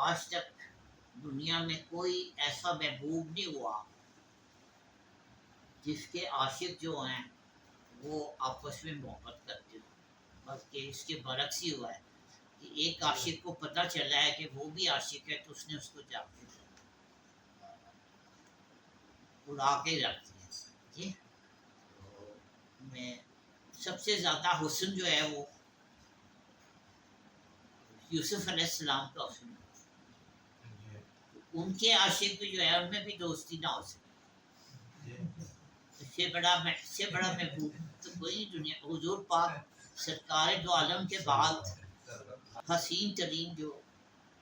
آج تک دنیا میں کوئی ایسا محبوب نہیں ہوا جس کے عاشق جو ہیں وہ آپس میں محبت کرتے ہوں، بلکہ اس کے برعکس ہی ہوا ہے کہ ایک عاشق کو پتہ چلا ہے کہ وہ بھی عاشق ہے تو اس نے اس کو جا کے اڑا کے رکھ دیا۔ جی میں سب سے زیادہ حسن جو ہے وہ یوسف علیہ السلام کا حسن ہے، ان کے عاشق جو ہے ان میں بھی دوستی نہ ہو سکے، اس سے بڑا محبوب تو کوئی نہیں دنیا۔ حضور پاک سرکار دو عالم کے بعد حسین ترین جو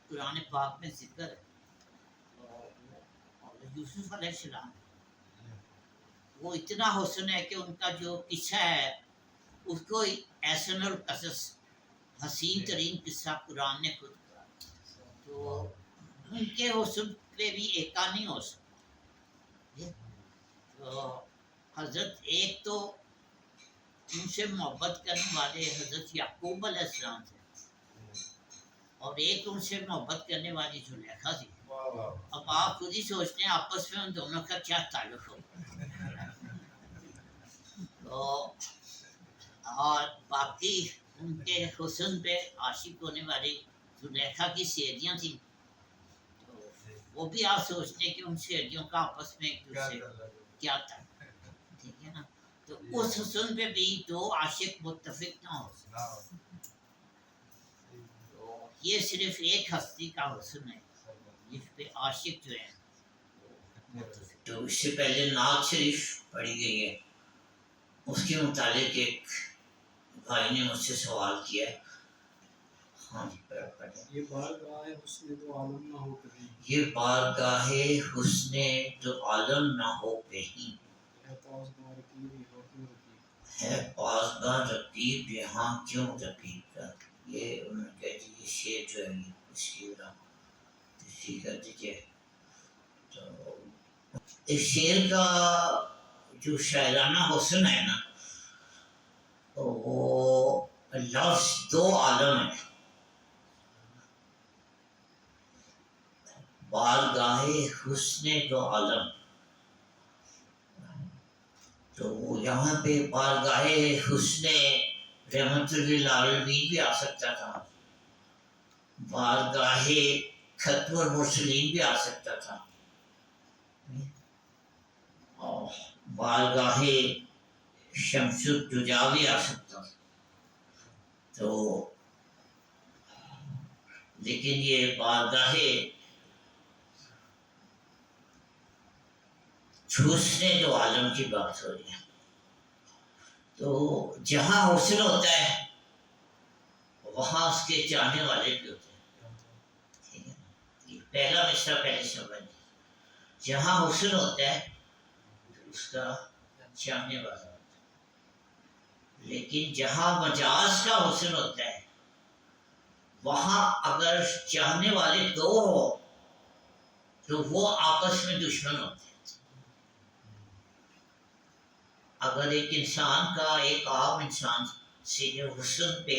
قرآن پاک میں ذکر ہے اور یوسف علیہ السلام، وہ اتنا حسن ہے کہ ان کا جو قصہ ہے اس کو احسن القصص حسین ترین قصہ قرآن نے خود کہا، تو ان کے حسن پہ بھی ایکا نہیں ہو سکتا۔ تو حضرت ایک تو ان سے محبت کرنے والے حضرت یعقوب علیہ السلام تھے اور ایک ان سے محبت کرنے والی زلیخا تھی۔ اب آپ خود ہی سوچتے ہیں آپس میں ان دونوں کا کیا تعلق ہو۔ تو اور باقی ان کے حسن پہ عاشق ہونے والی زلیخا کی سہیلیاں تھیں، تو وہ بھی آپ سوچتے ہیں کہ ان سہیلیوں کا آپس میں ایک دوسرے کیا تھا، ٹھیک ہے نا۔ تو اس حسن پہ بھی دو عاشق متفق نہ ہو سکتے، تو یہ صرف ایک ہستی کا حسن ہے جس پہ عاشق جو ہے متفق۔ تو اس سے پہلے نعت شریف پڑھی گئی ہے، اس کے متعلق ایک بھائی نے مجھ سے سوال کیا ہے۔ ہاں جی پڑھیں۔ یہ بارگاہ حسن دو عالم نہ ہو کہیں، یہ بارگاہ حسن دو عالم نہ ہو کہیں، ہے پاسباں رقیب یہاں کیوں رقیب، ہے پاسباں رقیب یہاں کیوں رقیب کا۔ یہ انہوں نے کہا جی یہ شعر جو ہے یہ اس کی تشریح کر دیجیے۔ تو اس شعر کا جو شاعرانہ حسن ہے نا وہ لفظ دو عالم ہے، بارگاہ حسن دو عالم، تو یہاں پہ بارگاہ حسن رحمت للعالمین بھی آ سکتا تھا، بارگاہ ختم المرسلین بھی آ سکتا تھا، اور بارگاہ شمس الدجا بھی آ سکتا تھا، تو لیکن یہ بارگاہ حسن دو عالم کی بات ہو رہی ہے۔ تو جہاں حسن ہوتا ہے وہاں اس کے چاہنے والے بھی ہوتے ہیں، ٹھیک ہے، یہ پہلا مصرع پہلے سمجھ، جہاں حسن ہوتا ہے تو اس کا چاہنے والا ہوتا ہے، لیکن جہاں مجاز کا حسن ہوتا ہے وہاں اگر چاہنے والے دو ہو تو وہ آپس میں دشمن ہوتے ہیں۔ اگر ایک انسان کا ایک عام انسان سے جو حسن پہ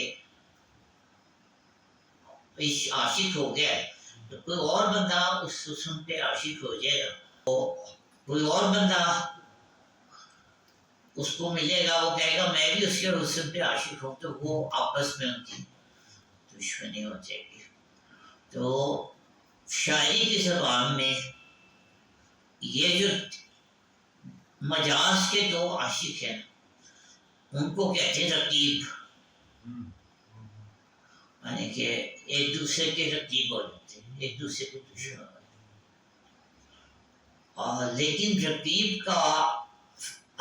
عاشق ہو گیا ہے تو کوئی اور بندہ اس حسن پہ عاشق ہو جائے گا، تو کوئی اور بندہ اس کو ملے گا، وہ کہے گا میں بھی اس کے حسن پہ عاشق ہوں، تو وہ آپس میں ان کی دشمنی ہو جائے گی۔ تو شاعری کی زبان میں یہ جو مجاز کے دو عاشق ہیں ان کو کہتے ہیں رقیب، یعنی کہ ایک دوسرے کے رقیب ہو جاتے ہیں، ایک دوسرے کے دشمن ہو جاتے ہیں۔ لیکن رقیب کا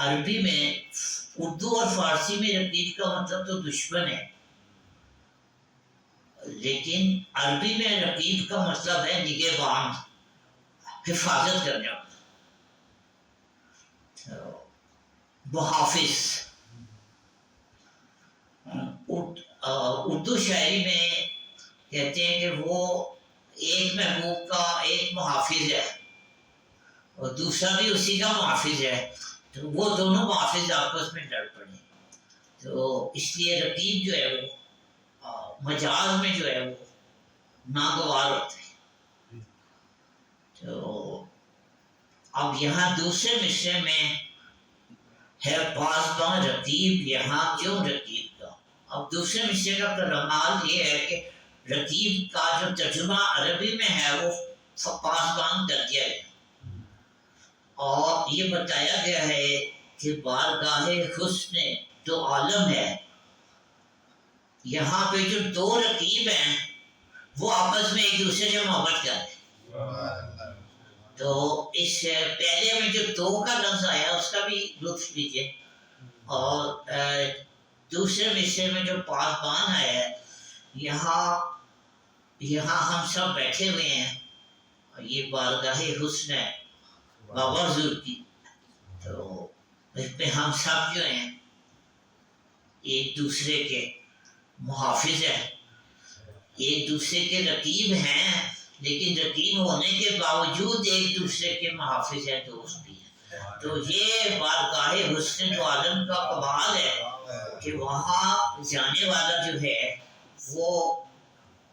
عربی میں، اردو اور فارسی میں رقیب کا مطلب تو دشمن ہے، لیکن عربی میں رقیب کا مطلب ہے نگہبان، حفاظت کرنے والا، محافظ۔ اردو شاعری میں کہتے ہیں کہ وہ ایک محبوب کا ایک محافظ ہے اور دوسرا بھی اسی کا محافظ ہے، تو وہ دونوں محافظ آپس میں لڑ پڑے، تو اس لیے رقیب جو ہے وہ مجاز میں جو ہے وہ ناگوار ہوتا ہے۔ تو اب یہاں دوسرے مصرے میں ہے پاسباں رقیب، یہاں کیوں رقیب کا؟ اب دوسرے مصرے کا کمال یہ ہے کہ رقیب کا جو ترجمہ عربی میں ہے وہ پاسبان کر دیا گیا، اور یہ بتایا گیا ہے کہ بارگاہ حسن جو عالم ہے، یہاں پہ جو دو رقیب ہیں وہ آپس میں ایک دوسرے سے محبت کرتے ہیں۔ تو اس پہلے میں جو دو کا لفظ آیا اس کا بھی لطف لیجیے، اور دوسرے مصرے میں جو پاسبان آیا ہے، یہاں ہم سب بیٹھے ہوئے ہیں، اور یہ بارگاہ حسن ہے بابا حضور کی، تو اس پہ ہم سب جو ہیں ایک دوسرے کے محافظ ہیں، ایک دوسرے کے رقیب ہیں، لیکن رقیب ہونے کے باوجود ایک دوسرے کے محافظ ہیں، دوست بھی ہیں۔ تو یہ بارگاہ حسن جو عالم کا کمال ہے کہ وہاں جانے والا جو ہے وہ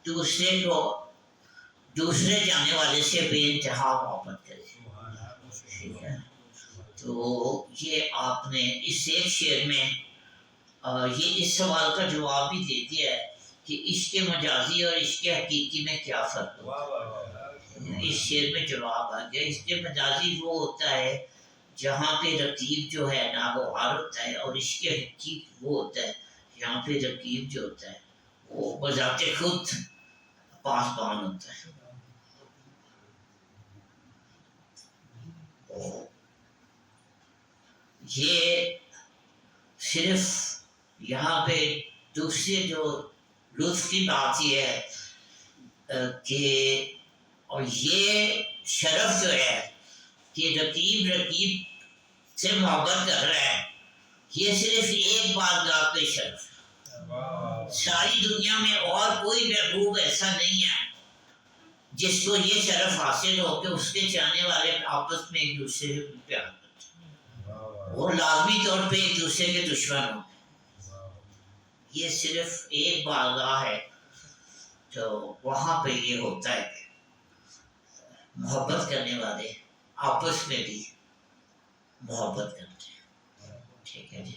دوسرے جانے والے سے بے انتہا محبت کرے، ٹھیک ہے۔ تو یہ آپ نے اس ایک شعر میں یہ اس سوال کا جواب بھی دے دیا ہے کہ عشق مجازی اور عشق حقیقی میں کیا فرق ہوتا ہے۔ اس شعر میں جواب آ گیا۔ عشق مجازی وہ ہوتا ہے جہاں پہ رقیب جو ہے ناگوار ہوتا ہے، اور عشق حقیقی وہ ہوتا ہے جہاں پہ رقیب جو ہوتا ہے وہ بذات خود پاسبان ہوتا ہے۔ یہ صرف یہاں پہ دوسری جو لطف کی بات یہ ہے کہ اور یہ شرف جو ہے کہ رقیب سے محبت کر رہا ہے، یہ صرف ایک بارگاہ پہ شرف ہے۔ ساری دنیا میں اور کوئی محبوب ایسا نہیں ہے جس کو یہ شرف حاصل ہو کہ اس کے چاہنے والے آپس میں ایک دوسرے سے پیار کرتے ہیں، وہ لازمی طور پہ ایک دوسرے کے دشمن ہوں۔ یہ صرف ایک بارگاہ ہے تو وہاں پہ یہ ہوتا ہے کہ محبت کرنے والے آپس میں بھی محبت کرتے ہیں، ٹھیک ہے جی۔